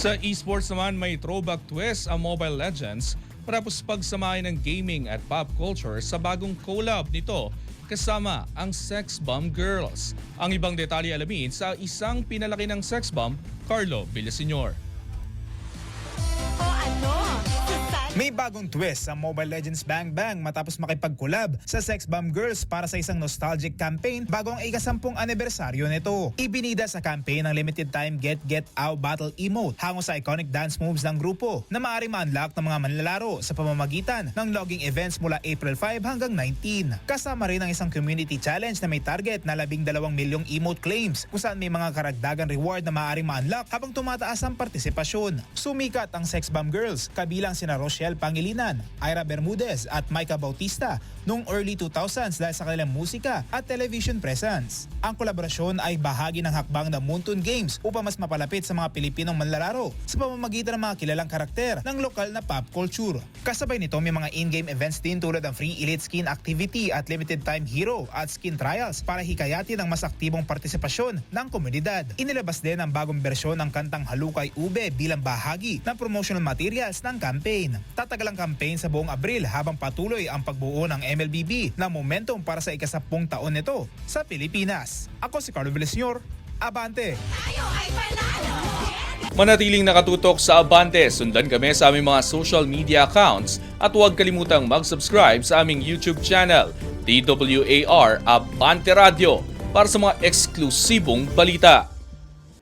Sa esports naman may throwback twist ang Mobile Legends tapos pagsamahin ng gaming at pop culture sa bagong collab nito kasama ang Sex Bomb Girls. Ang ibang detalye alamin sa isang pinalaki ng Sex Bomb, Carlo Villaseñor. May bagong twist ang Mobile Legends Bang Bang matapos makipag-collab sa Sex Bomb Girls para sa isang nostalgic campaign bago ang ika-10 anibersaryo nito. Ibinida sa campaign ang limited time Get Out Battle emote hango sa iconic dance moves ng grupo na maaaring ma-unlock ng mga manlalaro sa pamamagitan ng logging events mula April 5 hanggang 19. Kasama rin ang isang community challenge na may target na 12 milyong emote claims kung saan may mga karagdagang reward na maaaring ma-unlock habang tumataas ang partisipasyon. Sumikat ang Sex Bomb Girls kabilang sina Rochelle Pangilinan, Ira Bermudez at Micah Bautista noong early 2000s dahil sa kanilang musika at television presence. Ang kolaborasyon ay bahagi ng hakbang ng Moonton Games upang mas mapalapit sa mga Pilipinong manlalaro sa pamamagitan ng mga kilalang karakter ng lokal na pop culture. Kasabay nito may mga in-game events din tulad ng free elite skin activity at limited time hero at skin trials para hikayatin ang mas aktibong partisipasyon ng komunidad. Inilabas din ang bagong bersyon ng kantang Halukay Ube bilang bahagi ng promotional materials ng campaign. Tatagal ang campaign sa buong Abril habang patuloy ang pagbuo ng MLBB na momentum para sa ika-10 taon nito sa Pilipinas. Ako si Carlo Villaseñor, Abante! Manatiling nakatutok sa Abante, sundan kami sa aming mga social media accounts at huwag kalimutang mag-subscribe sa aming YouTube channel, DWAR Abante Radio, para sa mga eksklusibong balita.